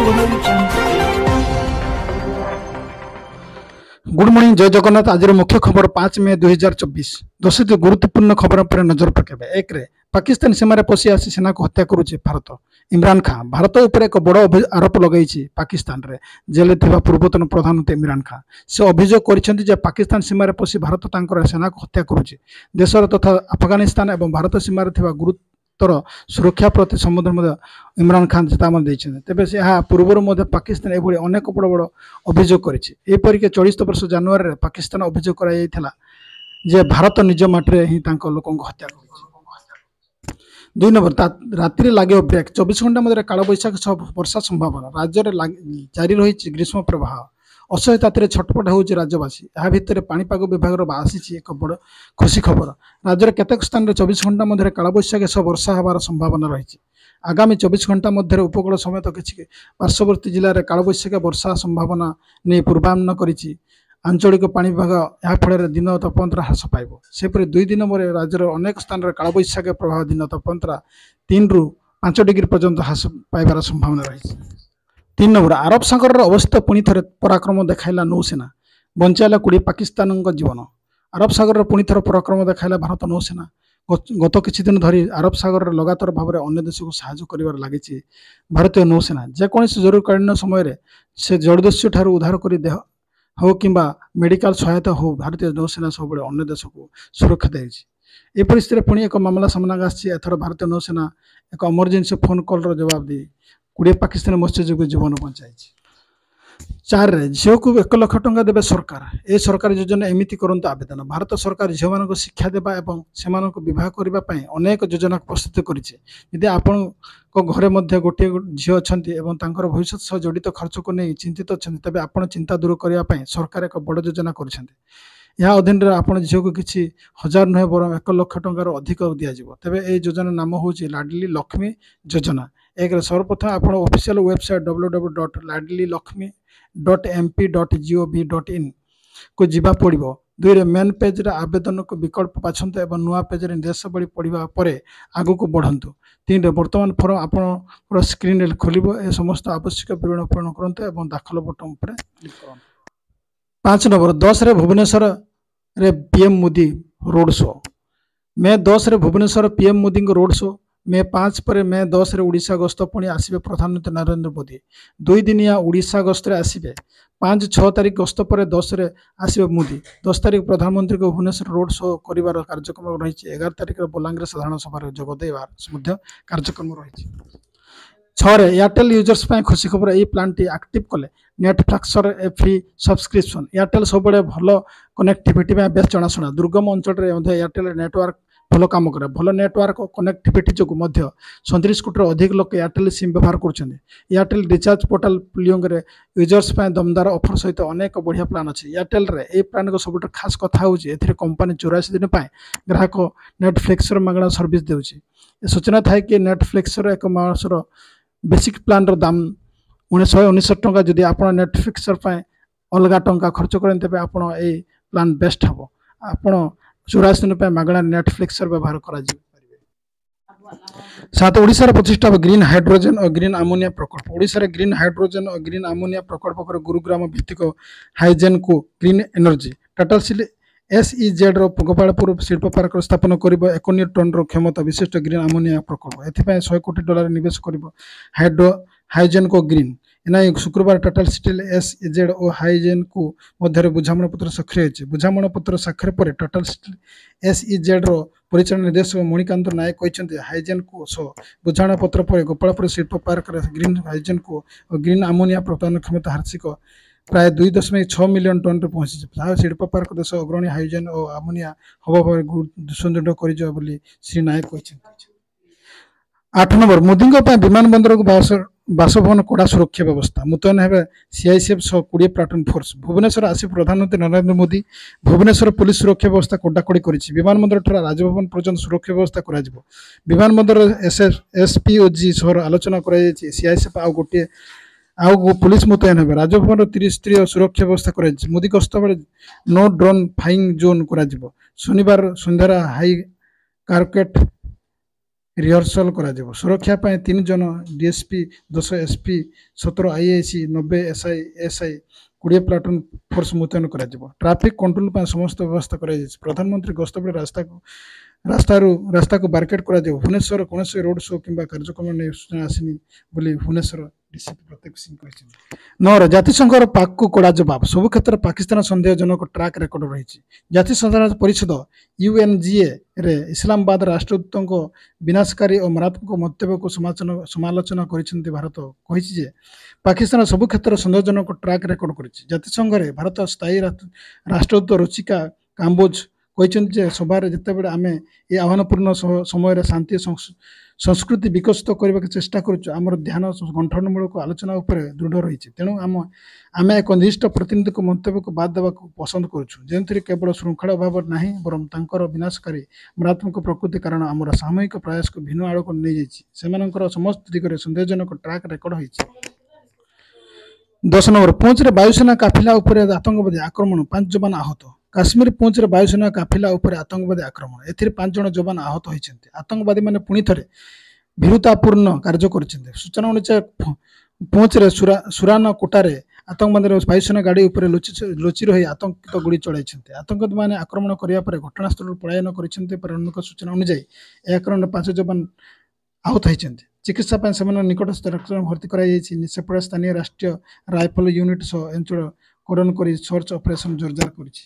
Good morning जय जगन्नाथ। आज मुख्य खबर 5 मे 2024 10टी गुरुत्वपूर्ण खबर पर नजर पकेबे। एक रे पाकिस्तान सीमार पशि आसी सेना को हत्या करुचे भारत। इमरान खान भारत उपर एक बड़ आरोप लगाई पाकिस्तान रे जेल थिबा पूर्वतन प्रधानमंत्री इमरान खान से अभियोग करिसेंति जे पाकिस्तान सीमार पशि भारत तांकर सेना को हत्या करुचे। देशर तथा अफगानिस्तान एवं भारत सीमार थिबा गुरुत्व सुरक्षा प्रति संबोधन इमरान खान चेतावनी देते। तेज से पूर्व पाकिस्तान एभली अनेक बड़ बड़ अभियोग करपरिक 24 वर्ष जनवरी पाकिस्तान अभियोग कर भारत निज माटी ही लोक हत्या कर। 2 नंबर राति लगे ब्रेक 24 घंटा मध्य कालबैशाखी वर्षा संभावना। राज्य में जारी रही ग्रीष्म प्रवाह। असह्य ताती छटपट होउछि राज्यवासी। यह भितर पाणीपाग विभाग आसी एक बड़ खुशी खबर। राज्यर केतेक स्थान में 24 घंटा मध्य कालबैशाखी सह वर्षा होबार संभावना रही। आगामी 24 घंटा मध्य उपकूल समेत किसी पार्श्ववर्ती जिले में कालबैशाखी वर्षा संभावना नहीं पूर्वानुमान करिछि आंचलिक पाणी विभाग। यह फल दिन तापमात्रा ह्रास पाइब। सेपरि 2 दिन पर राज्यर अनेक स्थान में कालबैशाखी प्रभाव दिन तापमात्रा 3 ରୁ 5 डिग्री पर्यंत ह्रास पाइबार संभावना रही। 3 नंबर अरब सागर अवस्थित पुणी थे पराक्रम देखाइला नौसेना बंचाइला 20 पाकिस्तान जीवन। अरब सागर पुणी थर पराक्रम देखाइला भारत नौसेना। गत किछि दिन धरी अरब सागर लगातार भाव में अन्य देश को साहाय्य कर लगी भारतीय नौसेना। जेकोसी जरूरकालीन समय से जलदस्यु ठार उद्धार कर देह हो कि मेडिकल सहायता हो भारतीय नौसेना सब अन्य देश को सुरक्षा देती। परिस्थिति पुणी एक मामला सामना आसर भारतीय नौसेना एक इमरजेंसी फोन कॉल जवाब दी 20 पाकिस्तानी मत्स्यजीवी जीवन बचाई। 4 झील को 1 लाख टंका देवे सरकार। ए सरकार योजना एमती करंतु आवेदन। भारत सरकार झील मान शिक्षा देवा एवं से विवाह करने अनेक योजना प्रस्तुत करिछि। आपण घरे गोटे झील अच्छा भविष्य सह जड़ित खर्च को नहीं चिंतित अच्छा तेज आप चिंता दूर करने सरकार एक बड़ योजना कर। यह अधीन आप झील को किसी 1000 नुहे बर 1 लाख टंकार अधिक दिज्व। तेज ये योजना नाम हूँ लाडली लक्ष्मी योजना। एक सर्वप्रथम आप ऑफिशियल वेबसाइट www.ladlilakshmi.mp.gov.in को जीवा पड़ो। 2 रे मेन पेज रे आवेदन को विकल्प बाछंतु एवं नुआ पेज रे निर्देशावली पढ़ा पर आगु को बढ़ंतु। 3 रे वर्तमान फॉर्म आप स्क्रीन रे खोलिबो। ए समस्त आवश्यक विवरण पूर्ण करंतु एवं दाखल बटन पर क्लिक करंतु। 5 नंबर 10 रे भुवनेश्वर रे पीएम मोदी रोड शो। मे 10 रे भुवनेश्वर पीएम मोदी को रोड शो। मे 5 पर मे 10 रे ओडिशा गस्त पुणी आसबे प्रधानमंत्री नरेंद्र मोदी। 2 दिनिया ओडिशा गस्त रे आसबे। 5-6 तारीख गस्त पर 10 रे आसबे मोदी। 10 तारीख प्रधानमंत्री को भुवनेश्वर रोड शो करिवार कार्यक्रम रही। 11 तारीख बलांगीर साधारण सभा जोग देवार कार्यक्रम रही। 6 रे एयरटेल यूजर्स खुशी खबर। ये प्लान टी एक्टिव कले नेटफ्लिक्स फ्री सब्सक्रिप्शन। एयरटेल सब भल कनेक्टिविटी बेस जनाशुना। दुर्गम अंचल एयरटेल नेटवर्क भल कम करे। भल नेटवर्क कनेक्टिविटी जो 37 कोटी अधिक लोक एयरटेल सिम व्यवहार कर। एयरटेल रिचार्ज पोर्टाल प्लिंग यूजर्स दमदार ऑफर सहित अनेक बढ़िया प्लान अच्छी। एयरटेल रे प्लान को सब खास कथा हूँ कंपनी 84 दिन ग्राहक नेटफ्लिक्स मागणा सर्विस देउछि। सूचना थाए कि नेटफ्लिक्स एक मासर बेसिक प्लान दाम 1969 टंका। जदि आप नेटफ्लिक्स अलग टंका खर्च करें तेज आप प्लान बेस्ट हम। आप 84 दिन मागणा नेटफ्लिक्स व्यवहार कर। 7 ओडिशार प्रतिष्ठा ग्रीन हाइड्रोजेन और ग्रीन अमोनिया प्रकल्प। ओडिशार ग्रीन हाइड्रोजेन और ग्रीन अमोनिया प्रकल्प पर गुरुग्राम भित्तिक हाइजेन को green energy Tata steel SEZ Gopalpur शिल्प पार्क स्थापन कर 1 टन क्षमता विशिष्ट ग्रीन अमोनिया प्रकल्प। एथिपाई $100 कोटी निवेश कर हाइजेन को ग्रीन। एना शुक्रवार टाटा स्टील SEZ और हाइजेन को मध्य बुझामण पत्र स्वाक्षर होती। बुझामण पत्र स्वाक्षर पर टाटा स्टील SEZ परिचालन निर्देशक मणिकांत नायक कहते हाइजेन को बुझामण पत्र पर गोपालपुर शिल्प पार्क ग्रीन हाइजेन को ग्रीन अमोनिया प्रदान क्षमता हार्षिक प्राय 2.6 मिलियन टन पहुंची। शिल्प पार्क देश अग्रणी हाइजेन और अमोनिया हम सुदृढ़ कर श्री नायक कहते। 8 नंबर मोदी विमान बंदर को बासभवन कड़ा सुरक्षा व्यवस्था मुतयन है। CICF 20 प्लाटून फोर्स भुवनेश्वर आसी प्रधानमंत्री नरेंद्र मोदी भुवनेश्वर पुलिस सुरक्षा व्यवस्था कड़ाकड़ी कर। विमानबंदर ठार राजभवन पर्यटन सुरक्षा व्यवस्था कर। विमानबंदर SPOG सह आलोचना कर। CICF आउ पुलिस मुतयन है। राजभवन 30 स्तरीय सुरक्षा व्यवस्था कर। मोदी गस्त बेले नो ड्रोन फाइंग जोन कर। शनिवार संध्यार हाई कार्केट ରିହର୍ସଲ କରାଯିବ। ସୁରକ୍ଷା ପାଇଁ 3 ଜଣ DSP, 10 SP, 17 IIC, 90 SI 20 platoon force ମୁତୟନ କରାଯିବ। ଟ୍ରାଫିକ କଣ୍ଟ୍ରୋଲ ପାଇଁ ସମସ୍ତ ବ୍ୟବସ୍ଥା କରାଯାଇଛି। ପ୍ରଧାନମନ୍ତ୍ରୀ ଗସ୍ତ ବେଳେ ରାସ୍ତାକୁ ବାରିକେଡ୍ କରାଯିବ। ଭୁବନେଶ୍ୱର କୌଣସି ରୋଡ ଶୋ କିମ୍ବା କାର୍ଯ୍ୟକ୍ରମ ନେଇ ସୂଚନା ଆସିନି ବୋଲି ଭୁବନେଶ୍ୱର ଡିସିପି ପ୍ରତ୍ୟେକ ସିଂ କହିଛନ୍ତି। 9 ଜାତିସଂଘର ପାକ୍କୁ କଡ଼ା ଜବାବ। ସବୁ କ୍ଷେତ୍ରରେ ପାକିସ୍ତାନ ସନ୍ଦେହଜନକ ଟ୍ରାକ୍ ରେକର୍ଡ ରହିଛି। ଜାତିସଂଘ ପରିଷଦ ୟୁଏନ୍ଜିଏ ରେ ଇସଲାମାବାଦ ରାଷ୍ଟ୍ରଦୂତଙ୍କ ବିନାଶକାରୀ ଓ ମାରାତ୍ମକ ମନ୍ତବ୍ୟକୁ ସମାଲୋଚନା କରିଛନ୍ତି। ଭାରତ କହିଛି ଯେ ପାକିସ୍ତାନ ସବୁ କ୍ଷେତ୍ରରେ ସନ୍ଦେହଜନକ ଟ୍ରାକ୍ ରେକର୍ଡ କରିଛି। ଜାତିସଂଘରେ ଭାରତ ସ୍ଥାୟୀ ରାଷ୍ଟ୍ରଦୂତ ରୁଚିକା କାମ୍ବୋଜ କହିଛନ୍ତି ଯେ ସଭାରେ ଯେତେବେଳେ ଆମେ ଏହି ଆହ୍ୱାନପୂର୍ଣ୍ଣ ସମୟରେ ଶାନ୍ତି ସଂସ୍କୃତି ବିକଶିତ କରିବାକୁ ଚେଷ୍ଟା କରୁଛୁ, ଆମର ଧ୍ୟାନ ଗଠନମୂଳକ ଆଲୋଚନା ଉପରେ ଦୃଢ଼ ରହିଛି। ତେଣୁ ଆମେ ଏକ ନିର୍ଦ୍ଦିଷ୍ଟ ପ୍ରତିନିଧିଙ୍କ ମନ୍ତବ୍ୟକୁ ବାଦ୍ ଦେବାକୁ ପସନ୍ଦ କରୁଛୁ, ଯେଉଁଥିରେ କେବଳ ଶୃଙ୍ଖଳା ଅଭାବ ନାହିଁ ବରଂ ତାଙ୍କର ବିନାଶକାରୀ ମାରାତ୍ମକ ପ୍ରକୃତି କାରଣ ଆମର ସାମୂହିକ ପ୍ରୟାସକୁ ଭିନ୍ନ ଆଡ଼କୁ ନେଇଯାଇଛି। ସେମାନଙ୍କର ସମସ୍ତ ଦିଗରେ ସନ୍ଦେହଜନକ ଟ୍ରାକ୍ ରେକର୍ଡ ହୋଇଛି। 10 ପୁଞ୍ଚରେ ବାୟୁସେନା କାଫିଲା ଉପରେ ଆତଙ୍କବାଦୀ ଆକ୍ରମଣ, 5 ଯବାନ ଆହତ। କାଶ୍ମୀର ପୁଞ୍ଚରେ ବାୟୁସେନା କାଫିଲା ଉପରେ ଆତଙ୍କବାଦୀ ଆକ୍ରମଣ, ଏଥିରେ 5 ଜଣ ଯବାନ ଆହତ ହୋଇଛନ୍ତି। ଆତଙ୍କବାଦୀମାନେ ପୁଣି ଥରେ ଭୀରୁତାପୂର୍ଣ୍ଣ କାର୍ଯ୍ୟ କରିଛନ୍ତି। ସୂଚନା ଅନୁଯାୟୀ ପୁଞ୍ଚରେ ସୁରାନକୋଟାରେ ଆତଙ୍କବାଦୀର ବାୟୁସେନା ଗାଡ଼ି ଉପରେ ଲୁଚି ରହି ଆତଙ୍କିତ ଗୁଳି ଚଳାଇଛନ୍ତି। ଆତଙ୍କବାଦୀମାନେ ଆକ୍ରମଣ କରିବା ପରେ ଘଟଣାସ୍ଥଳରୁ ପଳାୟନ କରିଛନ୍ତି। ପ୍ରାରମ୍ଭିକ ସୂଚନା ଅନୁଯାୟୀ ଏହି ଆକ୍ରମଣରେ 5 ଯବାନ ଆହତ ହୋଇଛନ୍ତି। ଚିକିତ୍ସା ପାଇଁ ସେମାନଙ୍କୁ ନିକଟସ୍ଥ ଡାକ୍ତରଖାନାରେ ଭର୍ତ୍ତି କରାଯାଇଛି। ସେପଟେ ସ୍ଥାନୀୟ ରାଷ୍ଟ୍ରୀୟ ରାଇଫଲ ୟୁନିଟ୍ ସହ ଅଞ୍ଚଳ କର୍ଡନ କରି ସର୍ଚ୍ଚ ଅପରେସନ ଜୋରଦାର କରିଛି।